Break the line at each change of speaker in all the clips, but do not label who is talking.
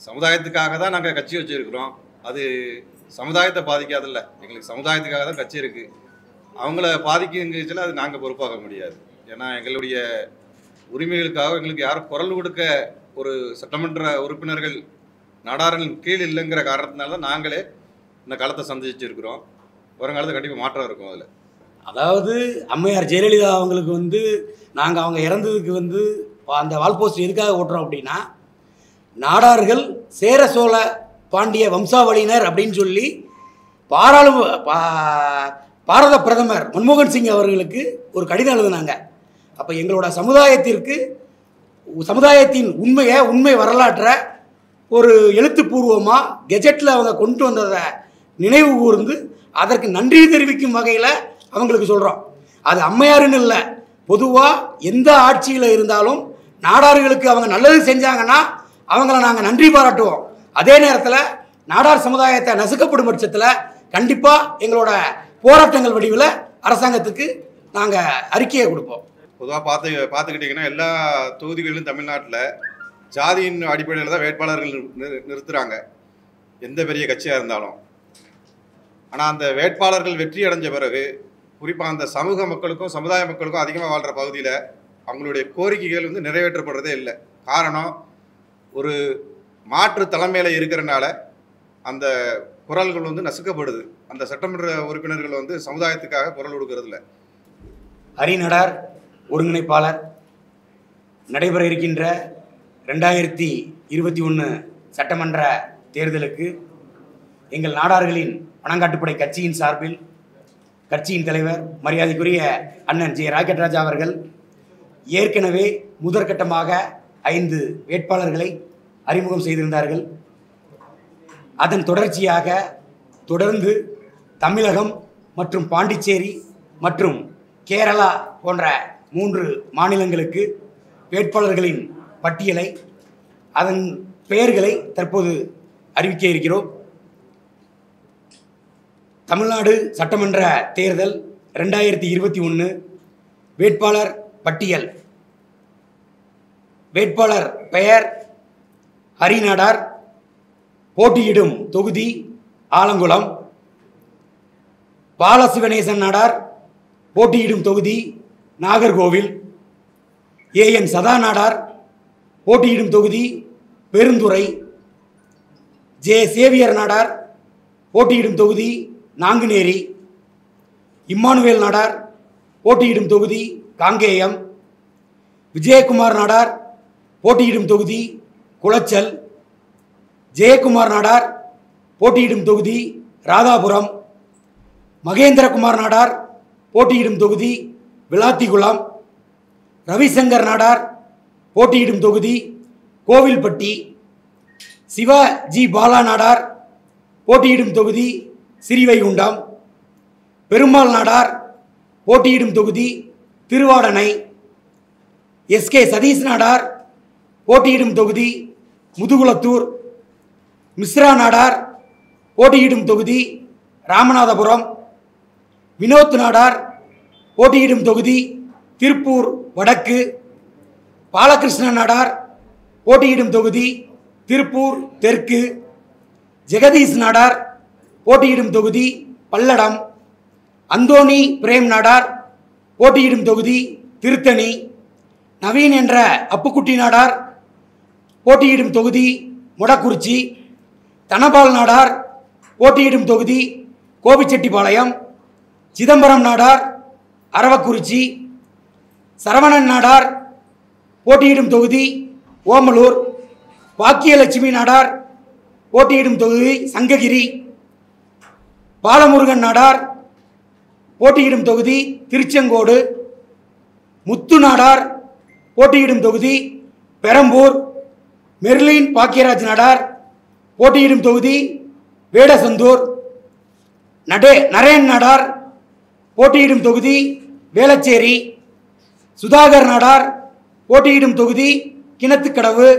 சமுதாயத்துக்காக தான் நாங்கள் கட்சி வச்சுருக்கிறோம். அது சமுதாயத்தை பாதிக்காதில்ல. எங்களுக்கு சமுதாயத்துக்காக தான் கட்சி இருக்குது. அவங்கள பாதிக்குங்கச்சில் அது நாங்கள் பொறுப்பாக முடியாது. ஏன்னா எங்களுடைய உரிமைகளுக்காக எங்களுக்கு யாரும் குரல் கொடுக்க ஒரு சட்டமன்ற உறுப்பினர்கள் நாடாரின் கீழ் இல்லைங்கிற காரணத்தினால தான் நாங்களே இந்த காலத்தை சந்திச்சிருக்கிறோம். வருங்காலத்தில் கண்டிப்பாக மாற்றம் இருக்கும். அதில்
அதாவது அம்மையார் ஜெயலலிதா அவங்களுக்கு நாங்கள் அவங்க இறந்ததுக்கு அந்த வால் போஸ்ட் எதுக்காக ஓட்டுறோம் அப்படின்னா, நாடார்கள் சேர சோழ பாண்டிய வம்சாவளியினர் அப்படின்னு சொல்லி பாரத பிரதமர் மன்மோகன் சிங் அவர்களுக்கு ஒரு கடிதம் எழுதினாங்க. அப்போ எங்களோட சமுதாயத்தின் உண்மை வரலாற்றை ஒரு எழுத்துப்பூர்வமாக கெஜெட்டில் அவங்க கொண்டு வந்ததை நினைவு கூர்ந்து அதற்கு நன்றி தெரிவிக்கும் வகையில் அவங்களுக்கு சொல்கிறோம். அது அம்மையாருன்னு இல்லை, பொதுவாக எந்த ஆட்சியில் இருந்தாலும் நாடார்களுக்கு அவங்க நல்லது செஞ்சாங்கன்னா அவங்கள நாங்கள் நன்றி பாராட்டுவோம். அதே நேரத்தில் நாடார் சமுதாயத்தை நசுக்கப்படும் பட்சத்தில் கண்டிப்பாக எங்களோட போராட்டங்கள் வடிவில் அரசாங்கத்துக்கு நாங்கள் அறிக்கையை கொடுப்போம்.
பொதுவாக பார்த்துக்கிட்டிங்கன்னா எல்லா தொகுதிகளிலும் தமிழ்நாட்டில் ஜாதியின் அடிப்படையில் தான் வேட்பாளர்கள் நிறுத்துகிறாங்க, எந்த பெரிய கட்சியாக இருந்தாலும். ஆனால் அந்த வேட்பாளர்கள் வெற்றி அடைஞ்ச பிறகு குறிப்பாக அந்த சமூக மக்களுக்கும் சமுதாய மக்களுக்கும் அதிகமாக வாழ்கிற பகுதியில் அவங்களுடைய கோரிக்கைகள் நிறைவேற்றப்படுறதே இல்லை. காரணம், ஒரு மாற்று தலைமையில் இருக்கிறனால அந்த குரல்கள் நசுக்கப்படுது. அந்த சட்டமன்ற உறுப்பினர்கள் சமுதாயத்துக்காக குரல் கொடுக்கறதில்ல.
ஹரிநடார் ஒருங்கிணைப்பாளர் நடைபெற இருக்கின்ற 2021 சட்டமன்ற தேர்தலுக்கு எங்கள் நாடார்களின் பணங்காட்டுப்படை கட்சியின் சார்பில் கட்சியின் தலைவர் மரியாதைக்குரிய அண்ணன் ஜே ராக்கெட் ராஜா அவர்கள் ஏற்கனவே முதற்கட்டமாக 5 வேட்பாளர்களை அறிமுகம் செய்திருந்தார்கள். அதன் தொடர்ச்சியாக தொடர்ந்து தமிழகம் மற்றும் பாண்டிச்சேரி மற்றும் கேரளா போன்ற 3 மாநிலங்களுக்கு வேட்பாளர்களின் பட்டியலை அதன் பெயர்களை தற்போது அறிவிக்க இருக்கிறோம். தமிழ்நாடு சட்டமன்ற தேர்தல் 2021 வேட்பாளர் பட்டியல். வேட்பாளர் பெயர் ஹரிநாடார், போட்டியிடும் தொகுதி ஆலங்குளம். பாலசிவனேசன் நாடார், போட்டியிடும் தொகுதி நாகர்கோவில். ஏஎன் சதா நாடார், போட்டியிடும் தொகுதி பெருந்துறை. ஜே சேவியர் நாடார், போட்டியிடும் தொகுதி நாங்குநேரி. இம்மானுவேல் நாடார், போட்டியிடும் தொகுதி காங்கேயம். விஜயகுமார் நாடார், போட்டியிடும் தொகுதி குளச்சல். ஜெயக்குமார் நாடார், போட்டியிடும் தொகுதி ராதாபுரம். மகேந்திரகுமார் நாடார், போட்டியிடும் தொகுதி விளாத்திகுளம். ரவிசங்கர் நாடார், போட்டியிடும் தொகுதி கோவில்பட்டி. சிவாஜி பாலா நாடார், போட்டியிடும் தொகுதி ஸ்ரீவைகுண்டம். பெருமாள் நாடார், போட்டியிடும் தொகுதி திருவாடனை. எஸ்கே சதீஷ் நாடார், போட்டியிடும் தொகுதி முதுகுளத்தூர். மிஸ்ரா நாடார், போட்டியிடும் தொகுதி ராமநாதபுரம். வினோத் நாடார், போட்டியிடும் தொகுதி திருப்பூர் வடக்கு. பாலகிருஷ்ணன் நாடார், போட்டியிடும் தொகுதி திருப்பூர் தெற்கு. ஜெகதீஷ் நாடார், போட்டியிடும் தொகுதி பல்லடம். அந்தோணி பிரேம் நாடார், போட்டியிடும் தொகுதி திருத்தணி. நவீன் என்ற அப்புக்குட்டி நாடார், போட்டியிடும் தொகுதி மொடக்குறிச்சி. தனபால் நாடார், போட்டியிடும் தொகுதி கோபிச்செட்டிப்பாளையம். சிதம்பரம் நாடார், அரவக்குறிச்சி. சரவணன் நாடார், போட்டியிடும் தொகுதி ஓமலூர். பாக்கியலட்சுமி நாடார், போட்டியிடும் தொகுதி சங்ககிரி. பாலமுருகன் நாடார், போட்டியிடும் தொகுதி திருச்செங்கோடு. முத்து நாடார், போட்டியிடும் தொகுதி பெரம்பூர். மெர்லின் பாக்கியராஜ் நாடார், போட்டியிடும் தொகுதி வேடசந்தூர். நரேன் நாடார், போட்டியிடும் தொகுதி வேளச்சேரி. சுதாகர் நாடார், போட்டியிடும் தொகுதி கிணத்துக்கடவு.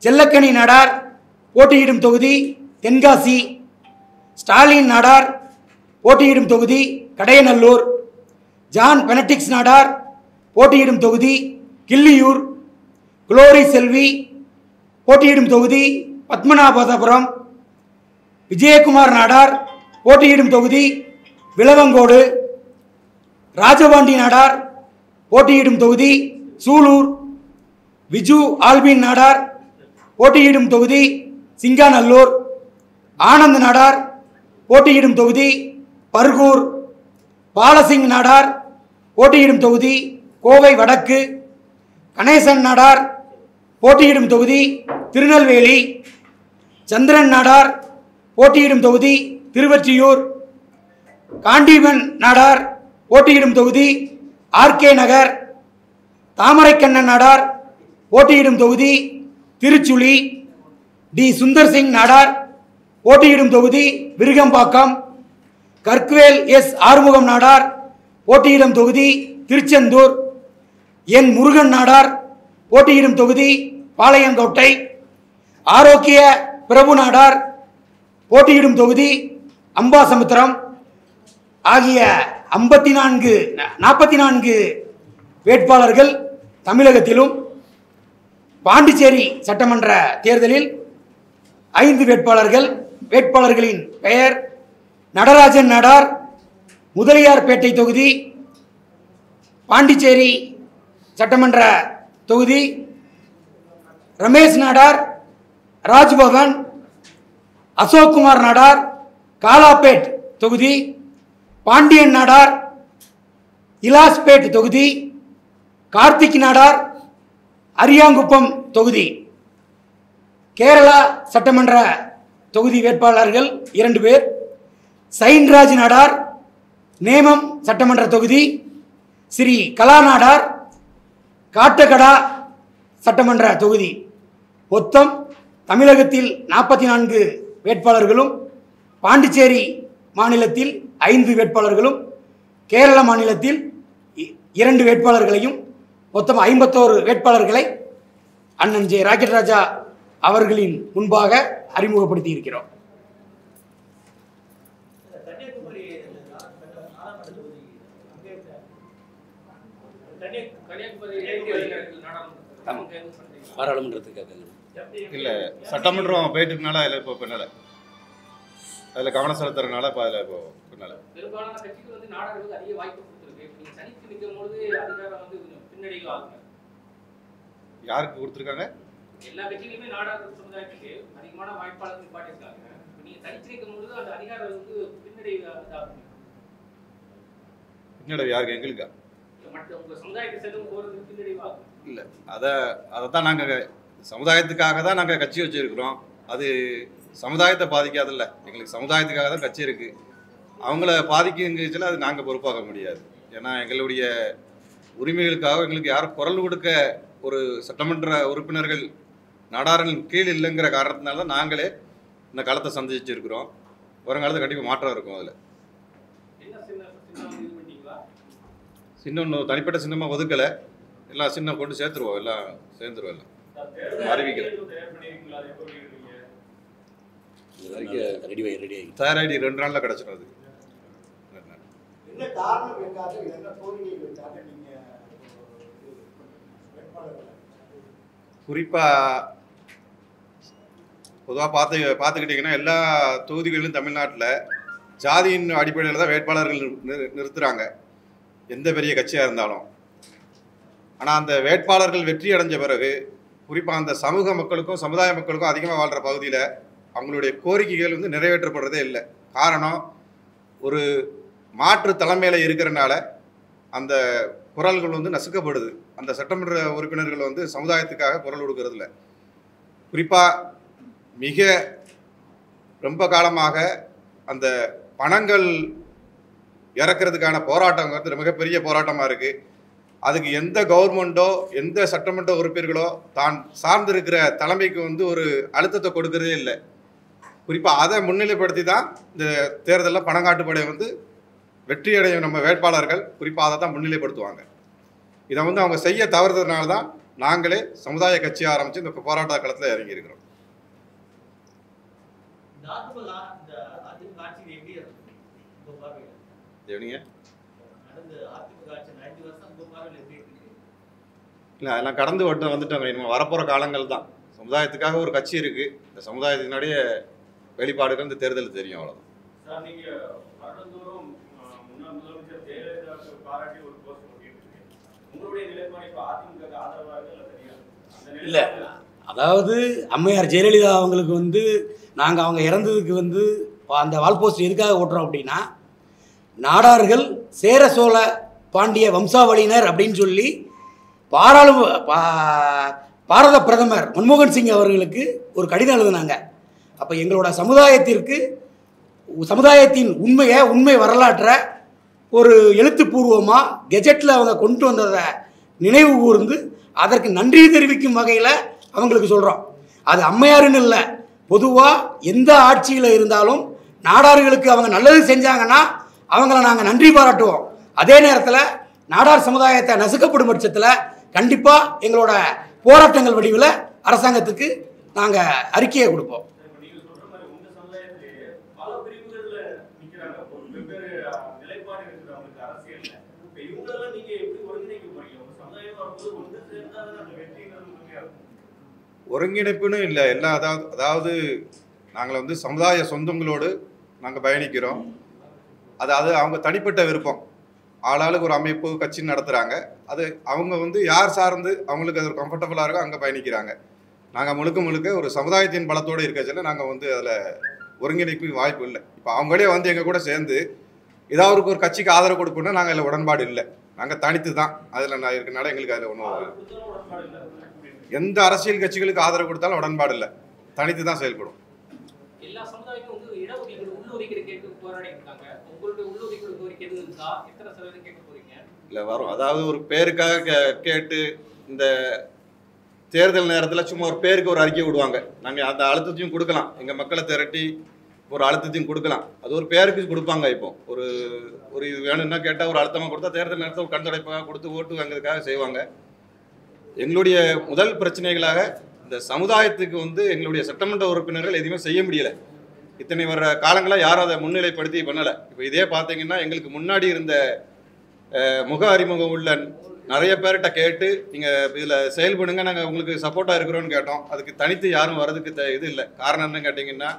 செல்லக்கனி நாடார், போட்டியிடும் தொகுதி தென்காசி. ஸ்டாலின் நாடார், போட்டியிடும் தொகுதி கடையநல்லூர். ஜான் பெனடிக்ஸ் நாடார், போட்டியிடும் தொகுதி கிள்ளியூர். குளோரி செல்வி, போட்டியிடும் தொகுதி பத்மநாபபுரம். விஜயகுமார் நாடார் போட்டியிடும் தொகுதி விளவங்கோடு. ராஜபாண்டி நாடார் போட்டியிடும் தொகுதி சூலூர். விஜு ஆல்பின் நாடார் போட்டியிடும் தொகுதி சிங்காநல்லூர். ஆனந்த் நாடார் போட்டியிடும் தொகுதி பர்கூர். பாலசிங் நாடார் போட்டியிடும் தொகுதி கோவை வடக்கு. கணேசன் நாடார் போட்டியிடும் தொகுதி திருநெல்வேலி. சந்திரன் நாடார் போட்டியிடும் தொகுதி திருவொற்றியூர். காண்டீபன் நாடார் போட்டியிடும் தொகுதி ஆர்கே நகர். தாமரைக்கண்ணன் நாடார் போட்டியிடும் தொகுதி திருச்சுழி. டி சுந்தர் சிங் நாடார் போட்டியிடும் தொகுதி விருகம்பாக்கம். கர்க்வேல் எஸ் ஆறுமுகம் நாடார் போட்டியிடும் தொகுதி திருச்செந்தூர். என் முருகன் நாடார் போட்டியிடும் தொகுதி பாளையங்கோட்டை. ஆரோக்கிய பிரபு நாடார் போட்டியிடும் தொகுதி அம்பாசமுத்திரம். ஆகிய 44 வேட்பாளர்கள் தமிழகத்திலும், பாண்டிச்சேரி சட்டமன்ற தேர்தலில் 5 வேட்பாளர்கள். வேட்பாளர்களின் பெயர்: நடராஜன் நாடார் முதலியார்பேட்டை தொகுதி பாண்டிச்சேரி சட்டமன்ற தொகுதி. ரமேஷ் நாடார் ராஜ்பவன். அசோக்குமார் நாடார் காலாப்பேட் தொகுதி. பாண்டியன் நாடார் இலாஸ்பேட் தொகுதி. கார்த்திக் நாடார் அரியாங்குப்பம் தொகுதி. கேரளா சட்டமன்ற தொகுதி வேட்பாளர்கள் 2 பேர்: சைன்ராஜ் நாடார் நேமம் சட்டமன்ற தொகுதி. ஸ்ரீ கலா நாடார் காட்டகடா சட்டமன்ற தொகுதி. மொத்தம் தமிழகத்தில் 44 வேட்பாளர்களும், பாண்டிச்சேரி மாநிலத்தில் 5 வேட்பாளர்களும், கேரள மாநிலத்தில் 2 வேட்பாளர்களையும், மொத்தம் 51 வேட்பாளர்களை அண்ணன் ஜே ராக்கெட் ராஜா அவர்களின் முன்பாக அறிமுகப்படுத்தி இருக்கிறோம்.
பாராளுமன்றத்துக்காக
இல்லை, சட்டமன்றம் போயிட்டு இருக்கனால அதில் இப்போ பின்னால் அதில் கவனம் செலுத்துறதுனால இப்போ அதில் இப்போ பின்னால்
பெரும்பாலான கட்சிகள் வந்து நாடாளுக்கு அதிக வாய்ப்பு கொடுத்துருக்கு. இப்போ நீங்கள் தனித்து நிற்கும் பொழுது அதிகாரம் வந்து கொஞ்சம் பின்னடைவு ஆகுங்க.
யாருக்கு கொடுத்துருக்காங்க?
எல்லா கட்சிகளுமே நாடாளு சமுதாயத்துக்கு அதிகமான வாய்ப்பாளர்கள் நிப்பாட்டிருக்காங்க. இப்போ நீங்கள் தனித்து நிற்கும் பொழுது அந்த அதிகாரம் வந்து பின்னடைவு ஆகுங்க.
பின்னடைவு யாருக்கு? எங்களுக்கா?
மற்ற உங்கள் சமுதாயத்தை செல்லும் போகிறது பின்னடைவு ஆகும்.
இல்லை, அதை தான் நாங்கள் சமுதாயத்துக்காக தான் நாங்கள் கட்சி வச்சுருக்கிறோம். அது சமுதாயத்தை பாதிக்காதில்ல. எங்களுக்கு சமுதாயத்துக்காக தான் கட்சி இருக்குது. அவங்கள பாதிக்குங்கச்சுல அது நாங்கள் பொறுப்பாக முடியாது. ஏன்னா எங்களுடைய உரிமைகளுக்காக எங்களுக்கு யாரும் குரல் கொடுக்க ஒரு சட்டமன்ற உறுப்பினர்கள் நாடாரின் கீழ் இல்லைங்கிற காரணத்தினால தான் நாங்களே இந்த காலத்தை சந்திச்சிருக்கிறோம். வருங்காலத்தில் கண்டிப்பாக மாற்றம் இருக்கும். அதில் சின்னம் தனிப்பட்ட சின்னமாக ஒதுக்கலை, எல்லாம் சின்னம் கொண்டு சேர்த்துருவோம், எல்லாம் சேர்ந்துருவோம், எல்லாம் அறிவிக்கிறேன். தயாராகி 2 நாளில் கிடச்சிடும். அது குறிப்பாக பொதுவாக பார்த்துக்கிட்டிங்கன்னா எல்லா தொகுதிகளிலும் தமிழ்நாட்டில் ஜாதியின் அடிப்படையில் தான் வேட்பாளர்கள் நிறுத்துகிறாங்க, எந்த பெரிய கட்சியாக இருந்தாலும். ஆனால் அந்த வேட்பாளர்கள் வெற்றி அடைஞ்ச பிறகு குறிப்பாக அந்த சமூக மக்களுக்கும் சமுதாய மக்களுக்கும் அதிகமாக வாழ்கிற பகுதியில் அவங்களுடைய கோரிக்கைகள் வந்து நிறைவேற்றப்படுறதே இல்லை. காரணம், ஒரு மாற்று தலைமையில் இருக்கிறனால அந்த குரல்கள் வந்து நசுக்கப்படுது. அந்த சட்டமன்ற உறுப்பினர்கள் வந்து சமுதாயத்துக்காக குரல் கொடுக்கறது இல்லை. குறிப்பாக மிக ரொம்ப காலமாக அந்த பணங்கள் இறக்கிறதுக்கான போராட்டங்கிறது மிகப்பெரிய போராட்டமாக இருக்குது. அதுக்கு எந்த கவர்மெண்ட்டோ எந்த சட்டமன்ற உறுப்பினர்களோ தான் சார்ந்திருக்கிற தலைமைக்கு வந்து ஒரு அழுத்தத்தை கொடுக்கறதே இல்லை. குறிப்பாக அதை முன்னிலைப்படுத்தி தான் இந்த தேர்தலில் பணங்காட்டுப்படை வந்து வெற்றி அடையும் நம்ம வேட்பாளர்கள் குறிப்பாக அதை தான் முன்னிலைப்படுத்துவாங்க. இதை வந்து அவங்க செய்ய தவறுறதுனால தான் நாங்களே சமுதாய கட்சி ஆரம்பித்து இந்த போராட்ட களத்தில் இறங்கியிருக்கிறோம். எப்படிங்க? இல்லை, அதெல்லாம் கடந்து வந்துட்டோங்க. இனிமேல் வரப்போகிற காலங்கள் தான் சமுதாயத்துக்காக ஒரு கட்சி இருக்குது. இந்த சமுதாயத்தினுடைய வெளிப்பாடுகள் இந்த தேர்தலில் தெரியும், அவ்வளோதான்.
சார், நீங்க வருடந்தோறும் முன்னாள் முதலமைச்சர் ஜெயலலிதாவுக்கு பாராட்டி ஒரு போஸ்ட் போட்டிருக்கீங்க. உங்களுடைய நிலைப்பாடு இப்போ அதிமுக ஆதரவாக
இல்லை, அதாவது அம்மையார் ஜெயலலிதா அவங்களுக்கு வந்து நாங்கள் அவங்க இறந்ததுக்கு வந்து அந்த வால் போஸ்ட் எதுக்காக ஓட்டுறோம் அப்படின்னா, நாடார்கள் சேர சோழ பாண்டிய வம்சாவளியினர் அப்படின்னு சொல்லி பாரத பிரதமர் மன்மோகன் சிங் அவர்களுக்கு ஒரு கடிதம் எழுதினாங்க. அப்போ எங்களோட சமுதாயத்தின் உண்மை வரலாற்றை ஒரு எழுத்துப்பூர்வமாக கெஜெட்டில் அவங்க கொண்டு வந்ததை நினைவு கூர்ந்து அதற்கு நன்றி தெரிவிக்கும் வகையில் அவங்களுக்கு சொல்கிறோம். அது அம்மையாருன்னு இல்லை, பொதுவாக எந்த ஆட்சியில் இருந்தாலும் நாடார்களுக்கு அவங்க நல்லது செஞ்சாங்கன்னா அவங்கள நாங்கள் நன்றி பாராட்டுவோம். அதே நேரத்தில் நாடார் சமுதாயத்தை நசுக்கப்படும் பட்சத்தில் கண்டிப்பாக எங்களோட போராட்டங்கள் வடிவில் அரசாங்கத்துக்கு நாங்கள் அறிக்கையை கொடுப்போம்.
ஒருங்கிணைப்புன்னு இல்லை, எல்லாம் அதாவது நாங்கள் வந்து சமுதாய சொந்தங்களோடு நாங்கள் பயணிக்கிறோம். அது அவங்க தனிப்பட்ட விருப்பம். ஆளாளுக்கு ஒரு அமைப்பு கட்சி நடத்துகிறாங்க. அது அவங்க வந்து யார் சார்ந்து அவங்களுக்கு அது ஒரு கம்ஃபர்டபுளாக இருக்கோ அங்கே பயணிக்கிறாங்க. நாங்கள் முழுக்க ஒரு சமுதாயத்தின் பலத்தோடு இருக்கச்சில நாங்கள் வந்து அதில் ஒருங்கிணைப்பு வாய்ப்பு இல்லை. இப்போ அவங்களே வந்து எங்கள் கூட சேர்ந்து ஏதாவது ஒரு கட்சிக்கு ஆதரவு கொடுப்போம்னா நாங்கள் அதில் உடன்பாடு இல்லை. நாங்கள் தனித்து தான் அதில் நான் இருக்கனால எங்களுக்கு அதில் ஒன்றும் எந்த அரசியல் கட்சிகளுக்கு ஆதரவு கொடுத்தாலும் உடன்பாடு இல்லை, தனித்து தான் செயல்படும்.
எல்லா சமுதாயமும் வந்து இடஒதுக்கீடு உள்ளொதுக்கீடு கேட்டு போராடி இருக்காங்க. உங்களுடைய உள்ளொதுக்கீடு கோரிக்கை எதுவும் இருக்கா? எத்தனை சதவீதம் கேட்க போறீங்க?
இல்லை, வரும். அதாவது ஒரு பேருக்காக கேட்டு இந்த தேர்தல் நேரத்தில் சும்மா ஒரு பேருக்கு ஒரு அறிக்கை விடுவாங்க. நாங்கள் அந்த அழுத்தத்தையும் கொடுக்கலாம், எங்கள் மக்களை திரட்டி ஒரு அழுத்தத்தையும் கொடுக்கலாம். அது ஒரு பேருக்கு கொடுப்பாங்க. இப்போ ஒரு இது வேணும்னா கேட்டால் ஒரு அழுத்தமாக கொடுத்தா தேர்தல் நேரத்தில் ஒரு கண்துடைப்பாக கொடுத்து ஓட்டு வாங்கிறதுக்காக செய்வாங்க. எங்களுடைய முதல் பிரச்சனைகளாக இந்த சமுதாயத்துக்கு வந்து எங்களுடைய சட்டமன்ற உறுப்பினர்கள் எதுவுமே செய்ய முடியலை. இத்தனை வர காலங்களாக யாரும் அதை முன்னிலைப்படுத்தி பண்ணலை. இப்போ இதே பார்த்தீங்கன்னா எங்களுக்கு முன்னாடி இருந்த முக அறிமுகம் உள்ள நிறைய பேர்கிட்ட கேட்டு நீங்கள் இதில் செயல்படுங்க, நாங்கள் உங்களுக்கு சப்போர்ட்டாக இருக்கிறோன்னு கேட்டோம். அதுக்கு தனித்து யாரும் வர்றதுக்கு இது இல்லை. காரணம் என்னன்னு கேட்டிங்கன்னா,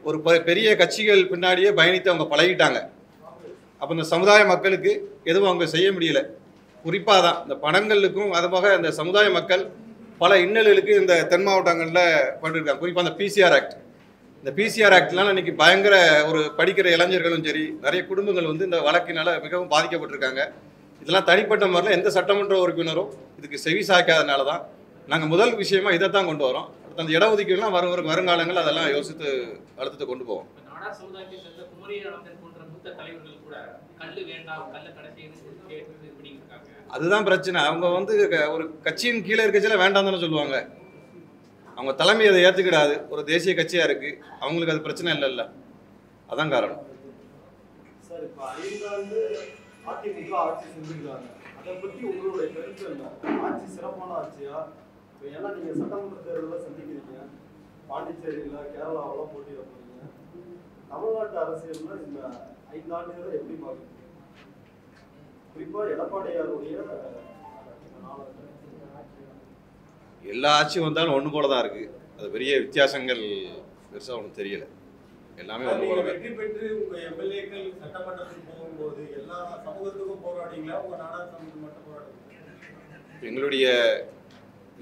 ஒரு பெரிய கட்சிகள் பின்னாடியே பயணித்து அவங்க பழகிட்டாங்க. அப்போ இந்த சமுதாய மக்களுக்கு எதுவும் அவங்க செய்ய முடியலை. குறிப்பாக தான் இந்த பணங்களுக்கும் அதுபோக இந்த சமுதாய மக்கள் பல இன்னல்களுக்கு இந்த தென் மாவட்டங்களில் பண்ணிருக்காங்க. குறிப்பாக அந்த பிசிஆர் ஆக்ட், இந்த பிசிஆர் ஆக்ட்லாம் இன்னைக்கு பயங்கர ஒரு படிக்கிற இளைஞர்களும் சரி நிறைய குடும்பங்கள் வந்து இந்த வழக்கினால் மிகவும் பாதிக்கப்பட்டிருக்காங்க. இதெல்லாம் தனிப்பட்ட முறையில் எந்த சட்டமன்ற உறுப்பினரும் இதுக்கு செவி சாய்க்காதனால தான் நாங்கள் முதல் விஷயமா இதை தான் கொண்டு வரோம். அந்த இடஒதுக்கீடுலாம் வருங்காலங்கள் அதெல்லாம் யோசித்து அழுத்தத்தை கொண்டு போவோம்.
நாடார் சமுதாயத்தை சேர்ந்த குமரியானந்தன் போன்ற மூத்த தலைவர்கள் கூட கல்லு வேண்டாம், கல்ல கடைசி இருக்காங்க.
அதுதான் பிரச்சனை. அவங்க வந்து ஒரு கட்சியின் கீழே இருக்கச்சில வேண்டாம் தானே சொல்லுவாங்க. அவங்க தலைமை அதை ஏற்றுக்கிடாது. ஒரு தேசிய கட்சியாக இருக்குது, அவங்களுக்கு அது பிரச்சனை இல்லைல்ல, அதான் காரணம்.
சார், இப்போ 5 ஆண்டு அதிமுக ஆட்சி செஞ்சுருக்காங்க. அதை பற்றி உங்களுடைய கருத்து என்ன? ஆட்சி சிறப்பான ஆட்சியா? இப்போ ஏன்னா நீங்கள் சட்டமன்ற தேர்தலில் சந்திக்கிறீங்க, பாண்டிச்சேரியில் கேரளாவெல்லாம் போட்டியிட போகிறீங்க. தமிழ்நாட்டு அரசியலில் இந்த 5 ஆண்டுகளை எப்படி பார்க்குறீங்க? குறிப்பாக எடப்பாடியாருடைய
எல்லா ஆட்சியும் வந்தாலும் ஒன்று போல தான் இருக்குது. அது பெரிய வித்தியாசங்கள் பெருசாக ஒன்றும் தெரியலை. எல்லாமே ஒன்று போல தான்.
வெற்றி பெற்று உங்கள் எம்எல்ஏக்கள் சட்டமன்றத்துக்கு போகும்போது எல்லா சமூகத்துக்கும் போராடிங்களா, உங்கள் நாடார் சமூகத்துக்கு மட்டும் போராடுங்க?
எங்களுடைய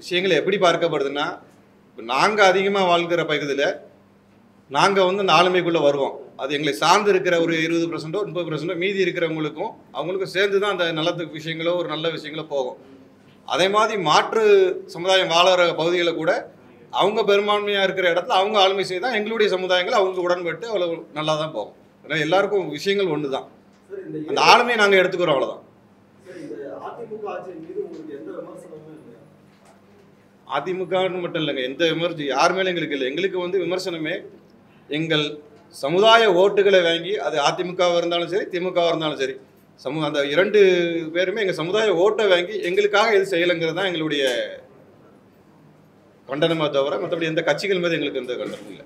விஷயங்கள் எப்படி பார்க்கப்படுதுன்னா, இப்போ நாங்கள் அதிகமாக வாழ்கிற பகுதியில் நாங்கள் வந்து இந்த ஆளுமைக்குள்ளே வருவோம். அது எங்களை சார்ந்து இருக்கிற ஒரு 20% 30% மீதி இருக்கிறவங்களுக்கும் அவங்களுக்கும் சேர்ந்து தான் அந்த நல்லத்துக்கு விஷயங்களோ ஒரு நல்ல விஷயங்களோ போகும். அதே மாதிரி மாற்று சமுதாயம் வாழற பகுதிகளை கூட அவங்க பெரும்பான்மையாக இருக்கிற இடத்துல அவங்க ஆளுமை செய்தால் எங்களுடைய சமுதாயங்கள் அவங்களுக்கு உடன்பட்டு அவ்வளோ நல்லா தான் போகும். ஏன்னா எல்லாருக்கும் விஷயங்கள் ஒன்று தான், அந்த ஆளுமையை நாங்கள் எடுத்துக்கிறோம், அவ்வளோதான். அதிமுகன்னு மட்டும் இல்லைங்க, எந்த விமர்சனம் யார் மேலே எங்களுக்கு இல்லை. எங்களுக்கு வந்து விமர்சனமே எங்கள் சமுதாய ஓட்டுகளை வாங்கி, அது அதிமுகவாக இருந்தாலும் சரி திமுகவாக இருந்தாலும் சரி, அந்த 2 பேருமே எங்கள் சமுதாய ஓட்டை வாங்கி எங்களுக்காக எது செய்யலைங்கிறது தான் எங்களுடைய கண்டனமாக தவிர மற்றபடி எந்த கட்சிகள் மீது எங்களுக்கு எந்த கண்டனம் இல்லை.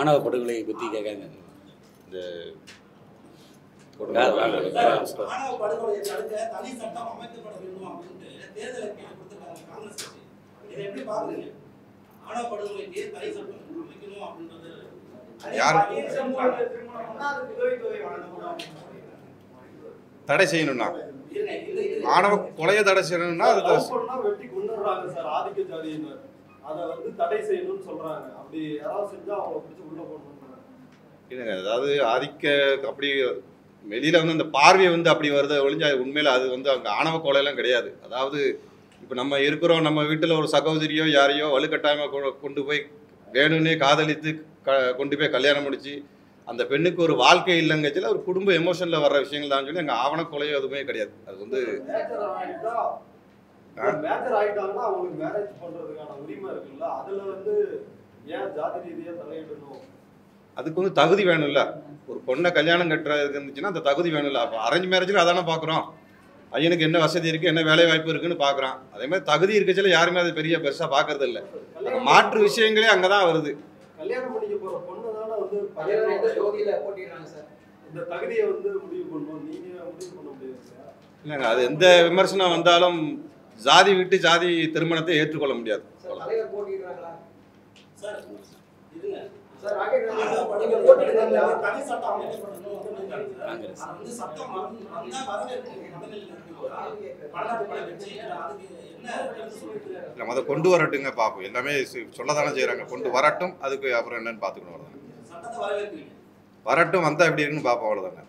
ஆணவ படுகொலை பற்றி கேட்காங்க.
இந்த
ஆணவ படுகொலையை தடுக்க தனி சட்டம் அமைக்கப்பட வேண்டும் அப்படின்ட்டு தேர்தல் அறிக்கையில கொடுத்திருக்காங்க காங்கிரஸ் கட்சி. இதை எப்படி பாக்குறீங்க? ஆணவ படுகொலைக்கு தனி சட்டம் அமைக்கணும் அப்படின்றது
யார் தடை செய்யணும்னா ஆணவ கொலையை தடை செய்யணும்னா அது
வெட்டி கொண்டுறாங்க சார் ஆதிக்க ஜாதியினர். அதை வந்து தடை செய்யணும்னு சொல்றாங்க. அப்படி யாராவது செஞ்சா அவங்க பிடிச்சி உள்ள போடணும்.
இல்லைங்க, அதாவது ஆதிக்க அப்படி வெளியில வந்து அந்த பார்வையை வந்து அப்படி வருது ஒழிஞ்சு அது உண்மையில அது வந்து அங்கே ஆணவ கொலையெல்லாம் கிடையாது. அதாவது இப்போ நம்ம இருக்கிறோம், நம்ம வீட்டில் ஒரு சகோதரியோ யாரையோ வலுக்கட்டாயமாக கொண்டு போய் வேணும்னே காதலித்து கொண்டு போய் கல்யாணம் முடிச்சு அந்த பெண்ணுக்கு ஒரு வாழ்க்கை இல்லைங்கச்சில் ஒரு குடும்ப எமோஷனில் வர்ற விஷயங்கள் தான் சொல்லி அங்கே ஆவண கொலையோ எதுவுமே கிடையாது. அது வந்து
மேஜர் ஆயிட்டாங்கன்னா அவங்களுக்கு மேரேஜ் பண்றதுக்கான உரிமை இருக்குல்ல, அதுல வந்து ஏன் ஜாதி ரீதியா தலையிடணும்?
அதுக்கு வந்து தகுதி வேணும்ல. ஒரு பொண்ணை கல்யாணம் கட்டுறதுக்கு இருந்துச்சுன்னா அந்த தகுதி வேணும்ல. அப்போ அரேஞ்ச் மேரேஜில் அதானே பார்க்குறோம். பையனுக்கு என்ன வசதி இருக்குது, என்ன வேலை வாய்ப்பு இருக்குன்னு பார்க்குறான். அதே மாதிரி தகுதி இருக்கச்சில யாருமே அது பெருசாக பார்க்கறது இல்லை. அந்த மாற்று விஷயங்களே அங்கே தான் வருது.
கல்யாணம் பண்ணிக்க போற பொண்ணு தானே வந்து இந்த தகுதியை வந்து முடிவு பண்ணணும். நீங்க முடிவு பண்ண முடியாது சார்.
இல்லைங்க, அது எந்த விமர்சனம் வந்தாலும் ஜாதி விட்டு ஜாதி திருமணத்தை ஏற்றுக்கொள்ள முடியாது.
தனி சட்டம் அமைக்கப்படணும் வந்து சட்டம்
இல்லை, அதை கொண்டு வரட்டுங்க பார்ப்போம். எல்லாமே சொல்ல தானே செய்கிறாங்க. கொண்டு வரட்டும், அதுக்கு அப்புறம் என்னன்னு பார்த்துக்கணும். அவ்வளோதாங்க. வரட்டும், வந்தால் எப்படி இருக்குன்னு பார்ப்போம். அவ்வளோதாங்க.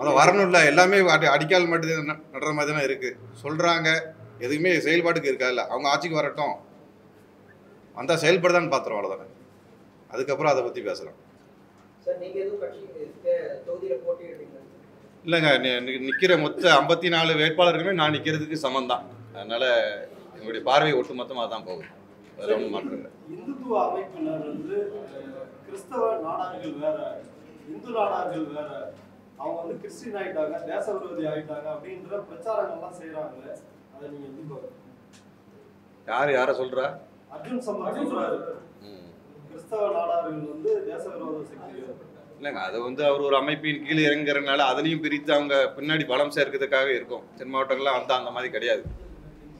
அதை வரணும்ல. எல்லாமே அடிக்கால் மட்டும் நடுற மாதிரி தானே இருக்குது. சொல்கிறாங்க, எதுவுமே செயல்பாட்டுக்கு இருக்கா இல்லை. அவங்க ஆட்சிக்கு வரட்டும், வந்தால் செயல்படுதான்னு பார்த்துருவோம். அவ்வளோதானே. அதுக்கப்புறம் அதை பற்றி பேசலாம். இல்லைங்க, நிற்கிற மொத்த 54 வேட்பாளர்களுமே நான் நிற்கிறதுக்கு சமந்தான். அதனால் என்னுடைய பார்வை ஒட்டுமொத்தமாக தான் போகுது. வேற ஒன்றும் மாற்றம் இல்லை.
இந்துத்துவ அமைப்பினர் வந்து கிறிஸ்தவ நாடார்கள் வேற, இந்து நாடார்கள் வேற, அவங்க வந்து கிறிஸ்டின் ஆயிட்டாங்க, தேச விரோதி ஆயிட்டாங்க அப்படின்ற பிரச்சாரங்கள்லாம் செய்யறாங்களே, அதை நீங்க எப்படி பாக்குறீங்க?
யாரை சொல்றா?
அர்ஜுன் சம்பத் சொல்றாரு கிறிஸ்தவ நாடார்கள் வந்து தேச விரோத சக்தி.
இல்லைங்க, அது வந்து அவர் ஒரு அமைப்பின் கீழே இறங்குறதுனால அதுலேயும் பிரித்து அவங்க பின்னாடி பலம் சேர்க்கிறதுக்காக இருக்கும். தென் மாவட்டங்கள்லாம் வந்தால் அந்த மாதிரி கிடையாது.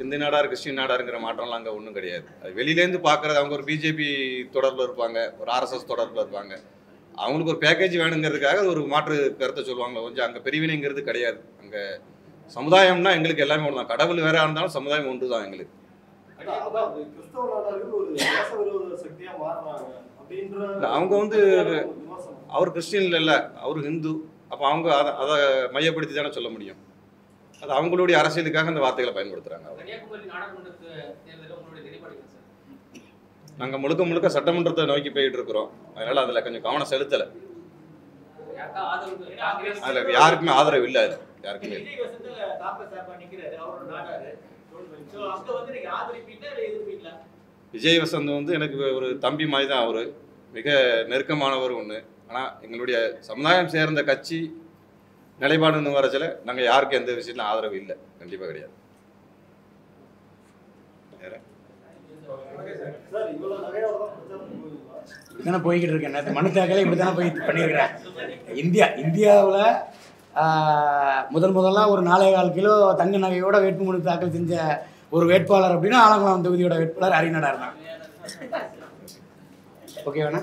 இந்து நாடார் கிறிஸ்டின் நாடாருங்கிற மாற்றம்லாம் அங்கே ஒன்றும் கிடையாது. அது வெளியிலேருந்து பார்க்குறது. அவங்க ஒரு பிஜேபி தொடர்பில் இருப்பாங்க, ஒரு ஆர்எஸ்எஸ் தொடர்பில் இருப்பாங்க. அவங்களுக்கு ஒரு பேக்கேஜ் வேணுங்கிறதுக்காக ஒரு மாற்று கருத்தை சொல்லுவாங்க. கொஞ்சம் அங்கே பிரிவினைங்கிறது கிடையாது. அங்கே சமுதாயம்னா எங்களுக்கு எல்லாமே ஒன்று தான். கடவுள் வேற இருந்தாலும் சமுதாயம் ஒன்று தான் எங்களுக்கு.
கிறிஸ்தவ நாடார்கள் ஒரு தேச விரோத சக்தியா மாறுறாங்க அப்படின்ற
அவங்க வந்து அவர் கிறிஸ்டின் இல்லை, அவர் ஹிந்து. அப்போ அவங்க அதை மையப்படுத்தி தானே சொல்ல முடியும். அது அவங்களுடைய அரசியலுக்காக அந்த வார்த்தைகளை பயன்படுத்துறாங்க. நாங்கள் முழுக்க முழுக்க சட்டமன்றத்தை நோக்கி போயிட்டு இருக்கிறோம். அதனால அதில் கொஞ்சம் கவனம் செலுத்தலை. அதில் யாருக்குமே ஆதரவு இல்லை. அது யாருக்குமே. விஜய் வசந்த் வந்து எனக்கு ஒரு தம்பி மாதிரி தான். அவர் மிக நெருக்கமானவர் ஒன்று. ஆனால் எங்களுடைய சமுதாயம் சேர்ந்த கட்சி நிலைப்பாடுன்னு வரச்சில நாங்கள் யாருக்கும் எந்த விஷயத்திலும் ஆதரவு இல்லை. கண்டிப்பாக கிடையாது.
இப்படித்தானே போய்கிட்டு இருக்கேன். நேற்று மனு தாக்கலை இப்படி தானே போய் பண்ணியிருக்கிறேன். இந்தியாவில் முதல்லாம் ஒரு 4.25 கிலோ தங்க நகையோட வேட்புமனு தாக்கல் செஞ்ச ஒரு வேட்பாளர் அப்படின்னா ஆலங்குளம் தொகுதியோட வேட்பாளர் ஹரிநாடார் தான். ஓகே வேணா.